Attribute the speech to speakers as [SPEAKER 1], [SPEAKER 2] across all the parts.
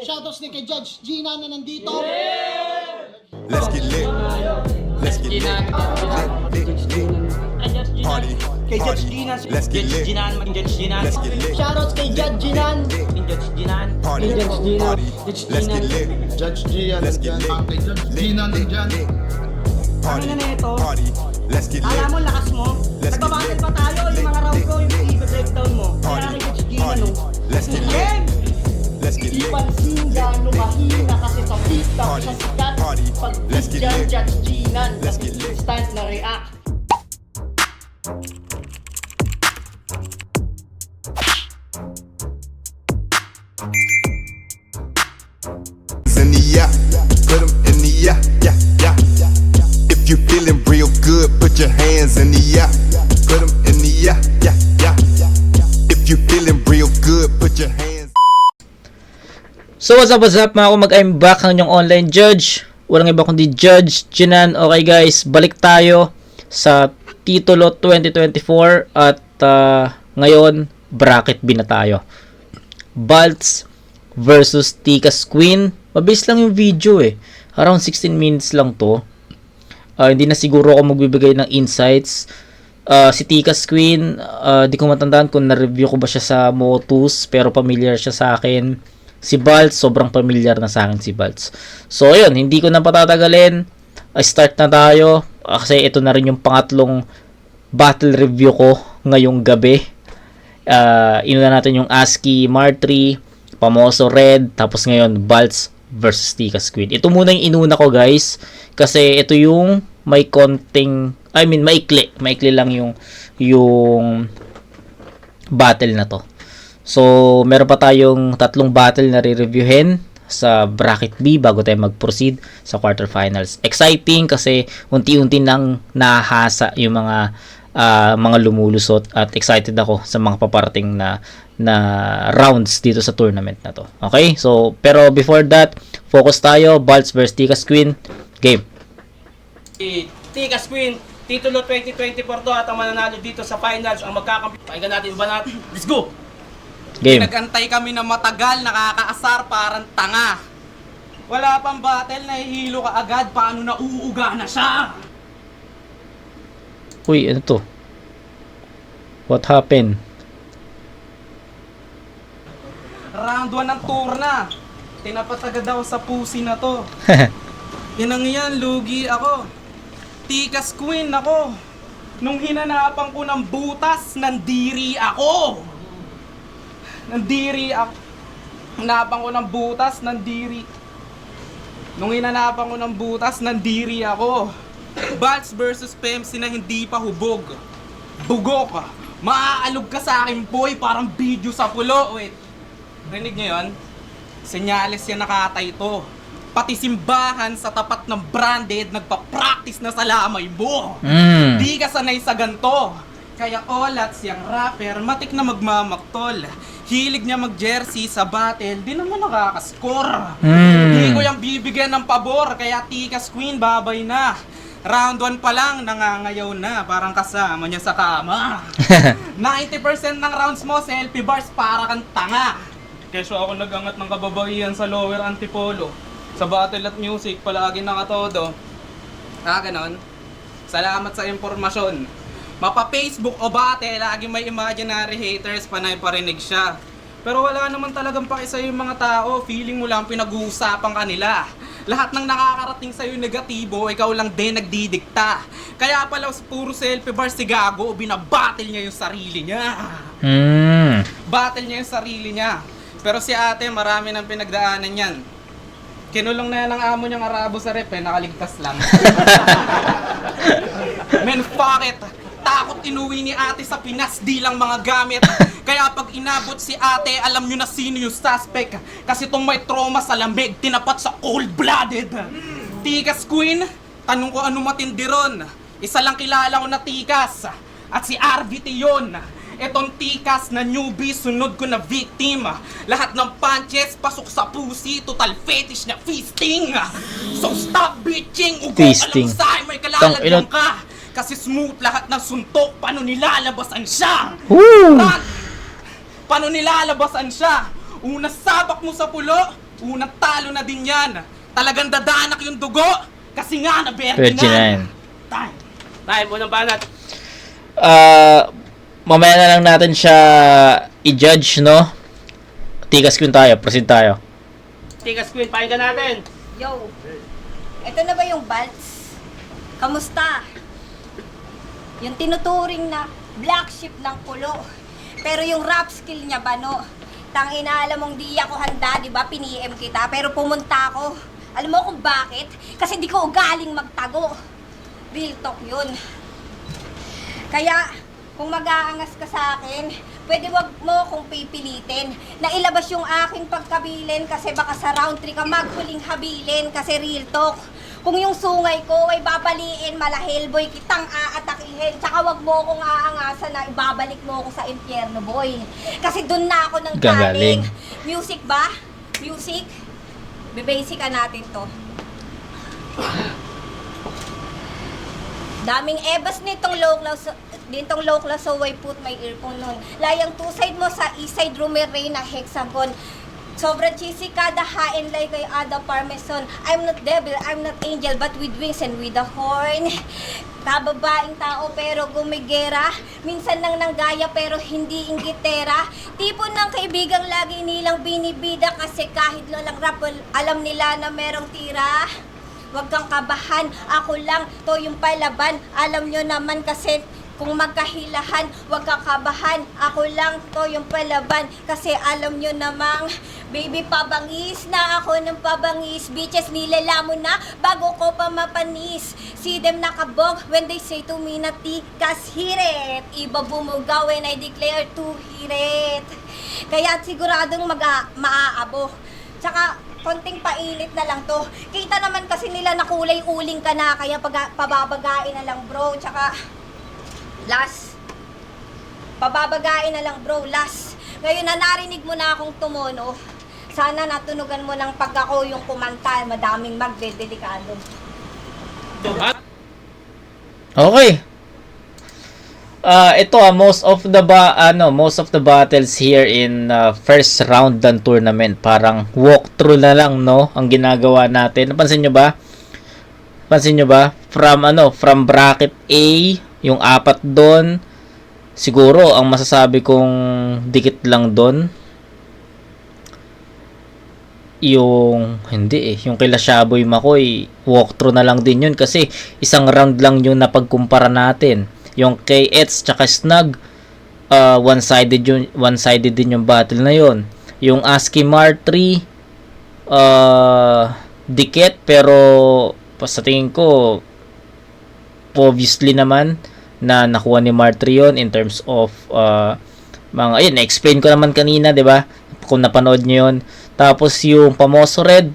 [SPEAKER 1] Shoutouts din kay Judge Gina na nandito.
[SPEAKER 2] Let's get lit. Let's get lit. Party.
[SPEAKER 3] Kay Judge Gina.
[SPEAKER 2] Let's get lit. Let's get lit.
[SPEAKER 1] Shoutouts kay Judge Ginan.
[SPEAKER 2] Party. Party. Let's get lit.
[SPEAKER 1] Judge Gian.
[SPEAKER 2] Let's get lit.
[SPEAKER 1] Judge Gina nandyan.
[SPEAKER 2] Party.
[SPEAKER 3] Ano na ito?
[SPEAKER 2] Party. Let's get lit.
[SPEAKER 3] Alam mo, lakas mo.
[SPEAKER 2] Let's get
[SPEAKER 3] Nagbabattle
[SPEAKER 2] lit.
[SPEAKER 3] pa tayo. Yung mga round ko, yung i-breakdown mo. Kaya
[SPEAKER 2] Party.
[SPEAKER 3] kay Judge Gina,
[SPEAKER 2] Party.
[SPEAKER 3] no?
[SPEAKER 2] Let's get lit.
[SPEAKER 3] Again!
[SPEAKER 2] Let's get
[SPEAKER 1] Di
[SPEAKER 2] lit.
[SPEAKER 1] pansin gano'ng mahina kasi sa TikTok
[SPEAKER 2] Party.
[SPEAKER 1] sa sikat.
[SPEAKER 2] Party.
[SPEAKER 1] Pag
[SPEAKER 2] Let's get
[SPEAKER 1] dyan,
[SPEAKER 2] lit.
[SPEAKER 1] Judge Ginan.
[SPEAKER 2] Let's get lit.
[SPEAKER 1] Instant na react.
[SPEAKER 2] In the yeah, put 'em in the yeah. If you feeling real good, put your hands in the yeah. Put 'em in the yeah. If you feeling real good, put your hands.
[SPEAKER 4] So what's up mga kumag, I'm back ang inyong online judge. Walang iba kundi Judge Ginan. Okay guys, balik tayo sa titulo 2024 at ngayon bracket B na tayo. Baltz versus Tikas Queen. Mabilis lang yung video eh. Around 16 minutes lang to. Hindi na siguro ako magbibigay ng insights. Si Tikas Queen, di ko matandaan kung na-review ko ba siya sa Motus, pero familiar siya sa akin. Si Baltz, sobrang familiar na sa akin si Baltz. So ayun, hindi ko na patatagalin. Start na tayo. Kasi ito na rin yung pangatlong battle review ko ngayong gabi. Inuna natin yung ASCII Martree, Pamoso Red, tapos ngayon Baltz versus Tikas Queen. Ito muna yung inuna ko guys, kasi ito yung may konting, maikli lang yung battle na to. So meron pa tayong tatlong battle na re-reviewin sa bracket B bago tayo mag-proceed sa quarterfinals. Exciting kasi unti-unti nang nahasa yung mga lumulusot at excited ako sa mga paparating na rounds dito sa tournament na to. Okay? So, pero before that, focus tayo. Baltz versus Tikas Queen. Game.
[SPEAKER 3] Tikas Queen, titulo 2024 to at ang mananalo dito sa finals ang magkakampi. Pakinggan natin ba natin? Let's go!
[SPEAKER 4] Game.
[SPEAKER 5] Nagantay kami na matagal, nakakaasar, parang tanga. Wala pang battle, nahihilo ka agad, paano nauuga na siya?
[SPEAKER 4] Uy, ano to? What happened?
[SPEAKER 5] Round 1 ng tour na. Tinapat agad ako sa pusi na to. Yan ang yan, lugi ako. Tikas Queen ako. Nung hinanapan ko ng butas, nandiri ako. Hanapan ko ng butas, nandiri. Nung hinanapan ko ng butas, nandiri ako. Baltz versus Pemsi na hindi pa hubog. Bugok. Maaalog ka sa akin, boy, parang video sa pulo. Wait, rinig nyo yun? Senyales yan nakatay ito. Pati simbahan sa tapat ng branded, nagpa-practice na sa lamay mo. Di ka sanay sa ganto. Kaya olats yung rapper, matik na magmamaktol. Hilig niya mag-jersey sa battle, di naman nakakascore. Di ko yung bibigyan ng pabor, kaya Tikas Queen babay na. Round 1 pa lang, nangangayaw na, parang kasama niya sa kama. 90% ng rounds mo, selfie bars, para kang tanga. Keso ako nagangat ng kababaihan sa lower antipolo. Sa battle at music, palagi nakatodo. Ganon. Salamat sa impormasyon. Mapa-Facebook o battle, lagi may imaginary haters, panay parinig siya. Pero wala naman talagang pakisa yung mga tao, feeling mo lang pinag-uusapan kanila. Lahat ng nakakarating sa'yo negatibo, ikaw lang din nagdidikta. Kaya pala puro selfie bar si Gago, binabattle niya yung sarili niya. Battle niya yung sarili niya. Pero si ate, marami nang pinagdaanan yan. Kinulong na yan ang amo niyang Arabo sa rep, nakaligtas lang. Men, fuck it! Takot inuwi ni ate sa Pinas, di lang mga gamit. Kaya pag inabot si ate, alam nyo na sino yung suspect. Kasi tong may trauma sa lamig, tinapat sa cold-blooded. Tikas Queen, tanong ko ano matindi ron. Isa lang kilala ko na Tikas, at si RVT yun. Etong Tikas na newbie, sunod ko na victim. Lahat ng punches, pasok sa pusi, total fetish na feasting. So stop bitching, ugo ka lang sa'yo, may kalalagyan ka. Kasi smooth lahat ng suntok, paano nilalabasan siya? Paano nilalabasan siya? Una sabak mo sa pulo, unang talo na din yan. Talagang dadanak yung dugo. Kasi nga, na-virgin
[SPEAKER 4] Virgin
[SPEAKER 5] na.
[SPEAKER 3] Time, unang banat.
[SPEAKER 4] Mamaya na lang natin siya i-judge, no? Tigas Queen tayo, proceed tayo.
[SPEAKER 3] Tigas Queen, pakinggan natin.
[SPEAKER 6] Yo, ito na ba yung Balts? Kamusta? Yung tinuturing na black sheep ng kulo. Pero yung rap skill niya ba, no? Tangina, alam mong di ako handa, di ba? Pini-em kita, pero pumunta ako. Alam mo kung bakit? Kasi di ko ugaling magtago. Real talk yun. Kaya, kung mag-aangas ka sa akin, pwede wag mo kung pipilitin na ilabas yung aking pagkabilin kasi baka sa round 3 ka maghuling habilin kasi real talk. Kung yung sungay ko ay babaliin, malahil boy, kitang aatakihin. Tsaka wag mo kong aangasan na ibabalik mo ako sa impyerno, boy. Kasi dun na ako nang
[SPEAKER 4] Gagaling.
[SPEAKER 6] galing. Music ba? Music? Bibasican natin to. Daming ebas nitong low class, so I put my earphone nun. Layang two side mo sa east side rumeray na hexagon. Sobrang cheesy kada hain like kay Ada Parmesan. I'm not devil, I'm not angel, but with wings and with a horn. Kababaing tao pero gumigera. Minsan nang nanggaya pero hindi inggitera. Tipo ng kaibigang lagi nilang binibida kasi kahit lolang rap, alam nila na merong tira. Huwag kang kabahan, ako lang, to yung palaban. Alam nyo naman kasi kung magkahilahan, huwag kang kabahan. Ako lang, to yung palaban. Kasi alam nyo namang, baby pabangis na ako ng pabangis. Bitches nilalamon na bago ko pa mapanis. See them nakabog when they say to me na tikas hirit. Iba bumugaw when I declare to hirit. Kaya siguradong maaabo. Tsaka, konting pailit na lang to. Kita naman kasi nila na kulay uling ka na, kaya pababagain na lang bro. Tsaka, last. Pababagain na lang bro, last. Ngayon na narinig mo na akong tumuno, sana natunugan mo ng pag ako yung kumanta, madaming magdedelikado.
[SPEAKER 4] Okay. Ito most of the battles here in first round ng tournament, parang walkthrough na lang, no, ang ginagawa natin. Napansin nyo ba? From bracket A, yung 4 doon, siguro ang masasabi kong dikit lang doon yung yung kila Shaboy Makoy, walkthrough na lang din yun kasi isang round lang yung napagkumpara natin. Yung kay Eds tsaka Snug, one-sided din yung battle na yon. Yung ASCII Mar 3, dikit, pero sa tingin ko obviously naman na nakuha ni Mar 3 yon in terms of mga, ayun, na-explain ko naman kanina, di ba? Kung napanood nyo yun. Tapos yung Pamoso Red,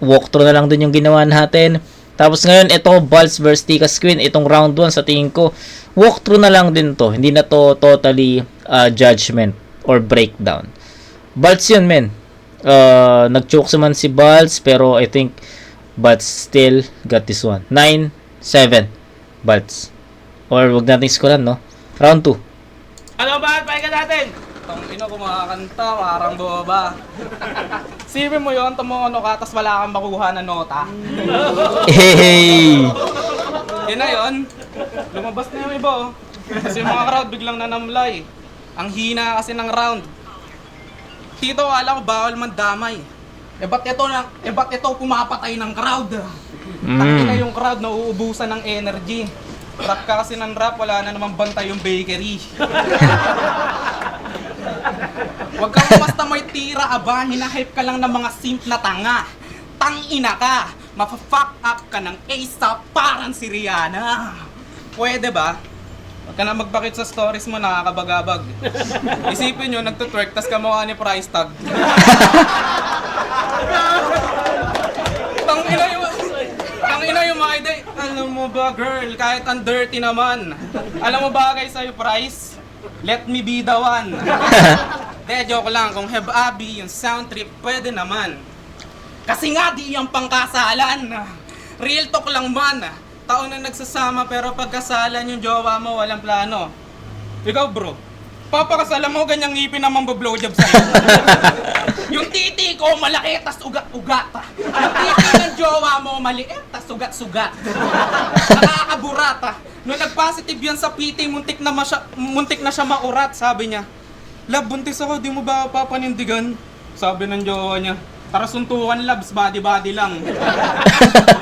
[SPEAKER 4] walkthrough na lang din yung ginawa natin. Tapos ngayon, ito, Balls vs Tikas Queen, itong round 1, sa tingin ko, walkthrough na lang din to. Hindi na to totally judgment or breakdown. Balls yun, men. Nag-choke man si Balls, pero I think Balls still got this one. 9-7, Balls. Or wag natin scorean, no? Round 2.
[SPEAKER 3] Ano ba? Pakinggan natin.
[SPEAKER 5] Tang ino kumakanta, parang boba. Sipin mo yun, tumuno ka, tas wala kang makuha na nota.
[SPEAKER 4] Hey!
[SPEAKER 5] Yun na yun. Lumabas na yung iba, oh. Kasi yung mga crowd biglang nanamlay. Ang hina kasi ng round. Tito, alam ko bawal man damay. Ba't ito pumapatay ng crowd? Tangina yung crowd, nauubusan ng energy. Rap ka kasi ng rap, wala na namang bantay yung bakery. Huwag kang basta may tira, aba, hinahype ka lang ng mga simp na tanga. Tangina ka, mafa-fuck up ka ng ASAP parang si Rihanna. Pwede ba? Huwag ka na magpakit sa stories mo, nakakabagabag. Isipin nyo, nagtutwerk, tas kamukha ni price tag. Tangina yung mga ide. Alam mo ba, girl, kahit ang dirty naman. Alam mo ba, guys, sa'yo, price? Let me be the one. De, joke lang. Kung have Abby, yung sound trip, pwede naman. Kasi nga, di yung pangkasalan. Real talk lang man. Taon na nagsasama, pero pagkasalan yung jowa mo, walang plano. Ikaw, bro, papakasalan mo, ganyang ngipin naman blowjob sa'yo. Yung Yung titi ko malaki, tas ugat-ugat. Yung titi ng jowa mo maliit, tas ugat-sugat. Nakakaburat. Nung nag-positive yan sa PT, muntik na siya maurat, sabi niya. Love, buntis ako, di mo ba papanindigan? Sabi ng jowa niya. Para suntukan, labs, body-body lang.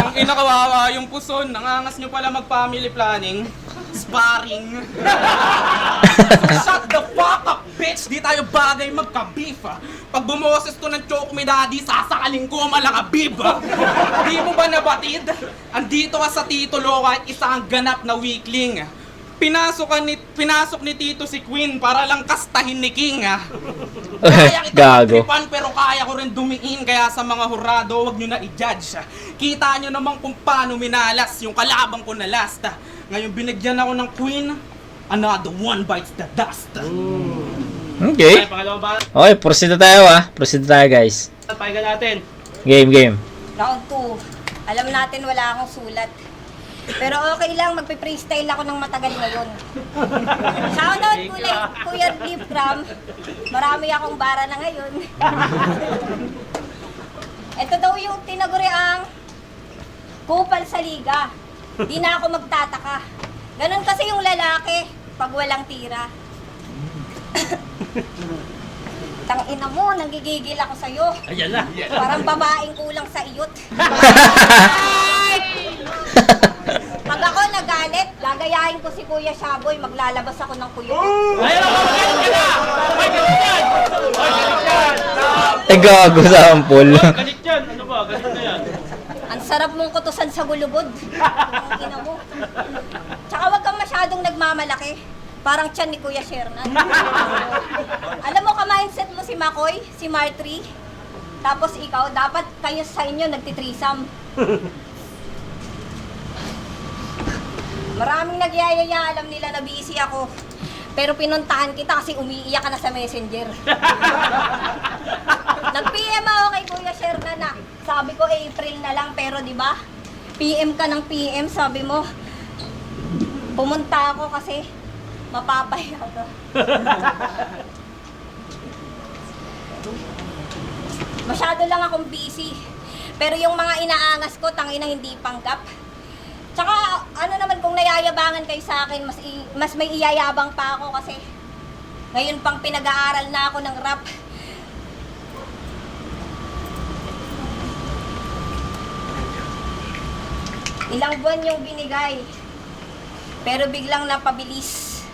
[SPEAKER 5] Ang inakawawa yung puson, nangangas nyo pala mag-family planning. Sparring. Shut the fuck up, bitch! Di tayo bagay magka-beef, ah. Pag bumoses to ng choke me daddy, sasakaling ko malakabib, ah. Di mo ba nabatid? Andito ka sa titulo kahit isang ganap na weakling. Pinasok ni Tito si Queen para lang kastahin ni King, ah. Kaya kita
[SPEAKER 4] Gago.
[SPEAKER 5] magtripan pero kaya ko rin dumiin, kaya sa mga hurado wag nyo na i-judge. Kita nyo naman kung paano minalas yung kalabang ko na last. Ngayon binigyan ako ng Queen, another one bites the dust.
[SPEAKER 4] Okay.
[SPEAKER 3] Okay, pangalawang banat.
[SPEAKER 4] Okay, proceed na tayo Proceed na tayo guys.
[SPEAKER 3] Pakinggan natin.
[SPEAKER 4] Game.
[SPEAKER 6] Round 2. Alam natin wala akong sulat. Pero okay lang, magpe-freestyle ako ng matagal ngayon. Shoutout Kuya Deep Ram. Marami akong bara na ngayon. Ito daw yung tinaguriang kupal sa liga. Di na ako magtataka. Ganon kasi yung lalaki pag walang tira. Tangina mo, nagigigil ako sa'yo.
[SPEAKER 3] Ayan na.
[SPEAKER 6] Parang babaeng kulang sa iyot. Pag ako nagalit, gagayahin ko si Kuya Shaboy, maglalabas ako ng kuyo.
[SPEAKER 3] Ayan na, magalit ka na! Ay, galit yan! Ay, galit yan!
[SPEAKER 4] Gago sample.
[SPEAKER 3] Galit yan! Ano ba? Galit na yan.
[SPEAKER 6] Ang sarap mong kutusan sa gulubod. Ang ina mo. Tsaka wag kang masyadong nagmamalaki. Parang tiyan ni Kuya Shernan. Alam mo ka-mindset mo si Makoy, si Martry. Tapos ikaw, dapat kayo sa inyo nagtitrisam. Maraming nagyayaya, alam nila na busy ako. Pero pinuntahan kita kasi umiiyak ka na sa messenger. Nag-PM ako kay Kuya Shernan na. Sabi ko April na lang, pero di ba? PM ka ng PM, sabi mo. Pumunta ako kasi mapapahiya ka. Masyado lang akong busy. Pero yung mga inaangas ko, tangina hindi panggap. Tsaka, ano naman kung nayayabangan kayo sa akin, mas may iyayabang pa ako kasi ngayon pang pinag-aaral na ako ng rap. Ilang buwan yung binigay, pero biglang napabilis.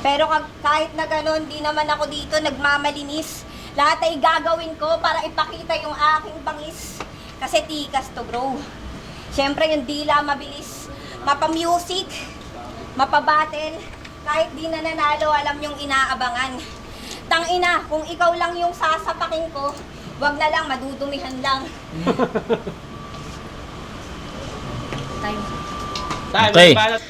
[SPEAKER 6] Pero kahit na gano'n, di naman ako dito nagmamalinis. Lahat ay gagawin ko para ipakita yung aking bangis. Kasi tikas to, bro. Siyempre yung dila mabilis, mapa-music, mapa-battle, kahit di na nanalo, alam yung inaabangan. Tangina, kung ikaw lang yung sasapakin ko, wag na lang, madudumihan lang. Time.
[SPEAKER 4] Okay.
[SPEAKER 3] Banat.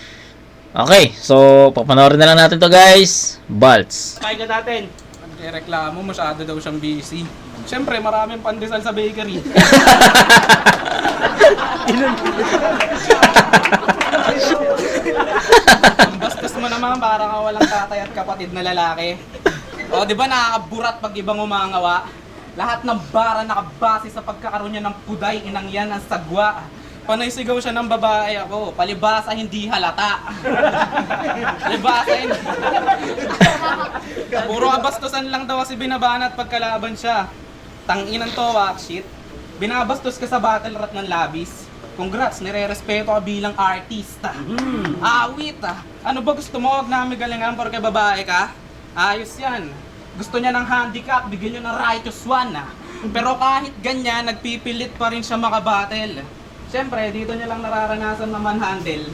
[SPEAKER 4] Okay, so papanoorin na lang natin to guys. Balts.
[SPEAKER 3] Pakinggan natin.
[SPEAKER 5] Nagreklamo, masyado daw siyang busy. Siyempre, maraming pandesal sa bakery. Ang bastos mo naman, para ka walang tatay at kapatid na lalaki. O, di ba nakakaburat pag ibang umangawa? Lahat ng bara nakabase sa pagkakaroon niya ng puday, inang yan ang sagwa. Panay sigaw siya ng babae ako, palibasa hindi halata. Palibasa hindi. Puro kabastusan lang daw kasi binabanat pagkalaban siya. Tanginan to, shit. Binabastos ka sa battle rap ng labis. Congrats, nire-respeto ka bilang artista. Awit ah. Ano ba gusto mo? Huwag namin galingan porque babae ka? Ayos yan. Gusto niya ng handicap, bigyan niyo ng righteous one ah. Pero kahit ganyan, nagpipilit pa rin siya makabattle. Siyempre, dito niya lang nararanasan na manhandle.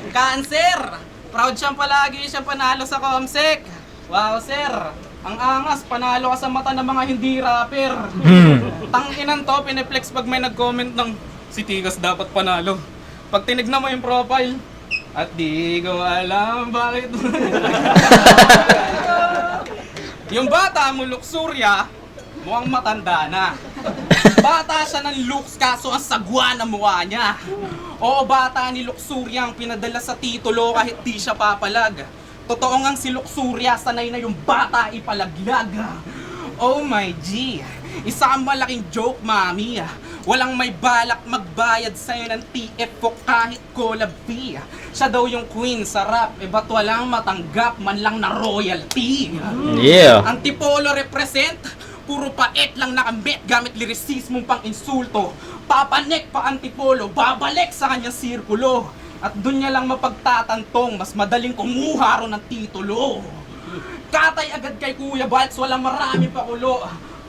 [SPEAKER 5] Cancer! Proud siyang palagi siyang panalo sa Comsec. Wow, sir! Ang angas, panalo ka sa mata ng mga hindi rapper. Tanginan to, pineflex pag may nag-comment ng si Tigas dapat panalo. Pag tinignan mo yung profile, at di ko alam bakit. Yung bata mo, Luxuria, mukhang matanda na. Bata siya ng looks kaso ang sagwa ng mukha niya. Oo, bata ni Luxuria ang pinadala sa titulo kahit di siya papalag. Totoo ngang si Luxuria sanay na yung bata ipalaglag. Oh my G, isang malaking joke, mami. Walang may balak magbayad sa'yo ng TF o kahit collab fee. Siya daw yung queen sa rap, ba't walang matanggap man lang na royalty?
[SPEAKER 4] Yeah.
[SPEAKER 5] Antipolo represent, puro pait lang nakambit gamit lyricismong pang insulto. Papanek pa Antipolo, babalik sa kanyang sirkulo. At dun niya lang mapagtatantong, mas madaling kumuha ron ng titulo. Katay agad kay Kuya Balts, walang marami pa ulo.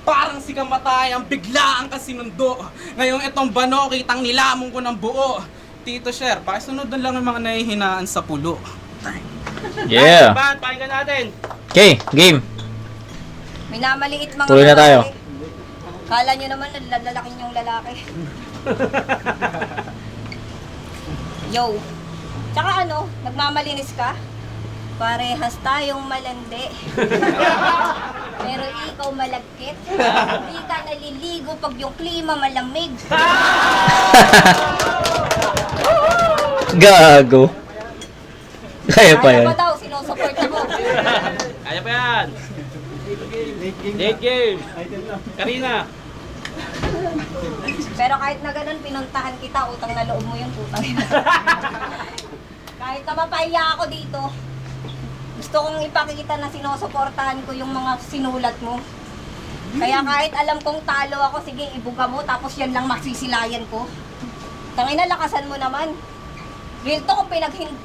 [SPEAKER 5] Parang si Kamatay ang biglaan ka sinundo. Ngayong itong bano, kitang nilamong ko ng buo. Tito Sher, pakisunod na lang ang mga nahihinaan sa pulo.
[SPEAKER 4] Yeah.
[SPEAKER 3] Band, pakinggan natin.
[SPEAKER 4] Okay, game.
[SPEAKER 6] Minamaliit mga
[SPEAKER 4] Tuloy na tayo.
[SPEAKER 6] lalaki. Kala nyo naman lalaki yung lalaki. Yo. Tsaka ano, nagmamalinis ka? Parehas tayong malandi. Pero ikaw malagkit. Hindi ka naliligo pag yung klima malamig.
[SPEAKER 4] Gago. Kaya pa
[SPEAKER 6] Kaya
[SPEAKER 4] yan.
[SPEAKER 6] pa daw, sinusupport ako.
[SPEAKER 3] Kaya pa yan. Late game. Karina.
[SPEAKER 6] Pero kahit na ganun, pinuntahan kita, utang na loob mo yung putang ina. Kahit na mapahiya ako dito, gusto kong ipakita na sinusuportahan ko yung mga sinulat mo. Kaya kahit alam kong talo ako, sige, ibuga mo, tapos yan lang magsisilayan ko. Tangina, lakasan mo naman. Real to kung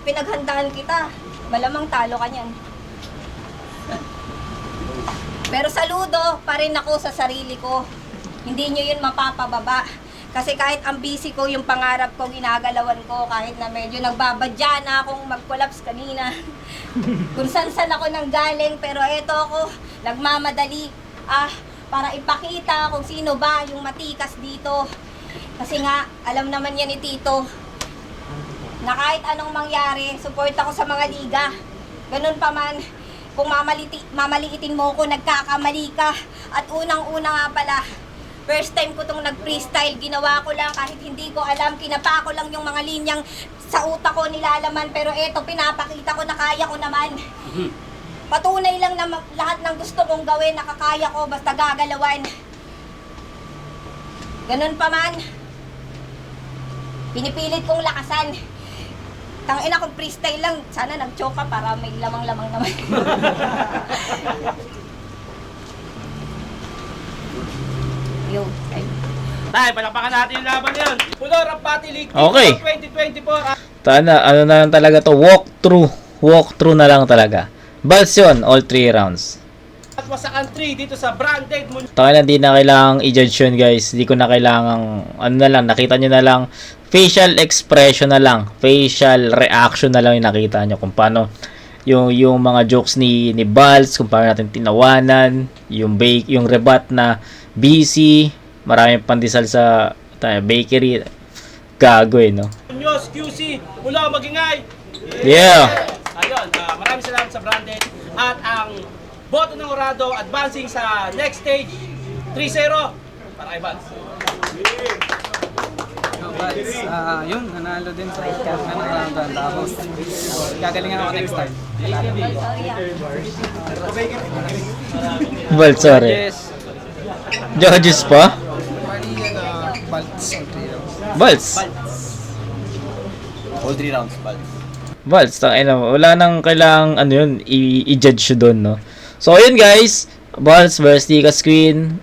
[SPEAKER 6] pinaghandaan kita, malamang talo ka niyan. Pero saludo pa rin ako sa sarili ko. Hindi nyo yun mapapababa. Kasi kahit ang busy ko, yung pangarap ko, ginagalawan ko, kahit na medyo nagbabadya na akong mag-collapse kanina. Kung saan-saan ako nang galing, pero eto ako, nagmamadali. Para ipakita kung sino ba yung matikas dito. Kasi nga, alam naman yan ni Tito, na kahit anong mangyari, support ako sa mga liga. Ganun pa man, kung mamaliitin mo ko, nagkakamali ka. At unang-una nga pala, first time ko tong nag-freestyle, ginawa ko lang kahit hindi ko alam, kinapa ko lang yung mga linyang sa utak ko nilalaman, pero eto, pinapakita ko na kaya ko naman. Patunay lang na lahat ng gusto kong gawin, nakakaya ko, basta gagalawan. Ganun pa man, pinipilit kong lakasan. Tangina kong freestyle lang, sana nag-choke ka para may lamang-lamang naman. Yo, ay.
[SPEAKER 3] Tay, palakpakan natin yung laban na yun. Pulo, Rampati League
[SPEAKER 4] Okay.
[SPEAKER 3] 2024.
[SPEAKER 4] Tana, ano na lang talaga to, walkthrough na lang talaga. Balls yun, all 3 rounds.
[SPEAKER 3] At Wasakan 3 dito sa Branded Moon.
[SPEAKER 4] Taka na, di na kailangang i-judge yun guys. Di ko na kailangang, ano na lang, nakita nyo na lang, facial expression na lang, facial reaction na lang yung nakita nyo kung paano yung mga jokes ni Balls, kung paano natin tinawanan, yung rebat na busy, maraming pandesal sa bakery, gago no?
[SPEAKER 3] News, QC, mula magingay.
[SPEAKER 4] Yeah!
[SPEAKER 3] Ayun, maraming salamat sa Branded. At ang boto ng Orado advancing sa next stage, 3-0 para kay Vance.
[SPEAKER 5] Yun, nanalo din sa round. Tapos, gagalingan ako next time.
[SPEAKER 4] Well, sorry. Judges pa? Balls.
[SPEAKER 7] All 3 rounds, Balls.
[SPEAKER 4] Balls, wala nang kailangang ano yun, i-judge doon, no? So, ayun guys, Balls versus Tikas Queen.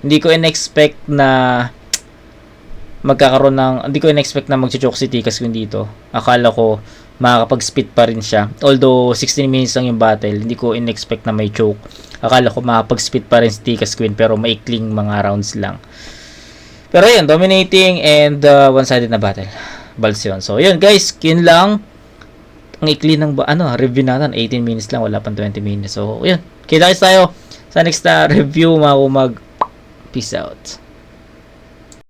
[SPEAKER 4] Hindi ko in-expect na hindi ko in-expect na mag-choke si Tikas Queen dito. Akala ko makakapag-spit pa rin siya. Although 16 minutes lang yung battle, hindi ko in-expect na may choke. Akala ko makakapag-spit pa rin si Tikas Queen, pero maikling mga rounds lang. Pero yun, dominating and one-sided na battle. Balls yun. So yun guys, yun lang. Ang ikli ng review natin, 18 minutes lang, wala pang 20 minutes. So yun, kita tayo sa next review, mga kumag. Peace out.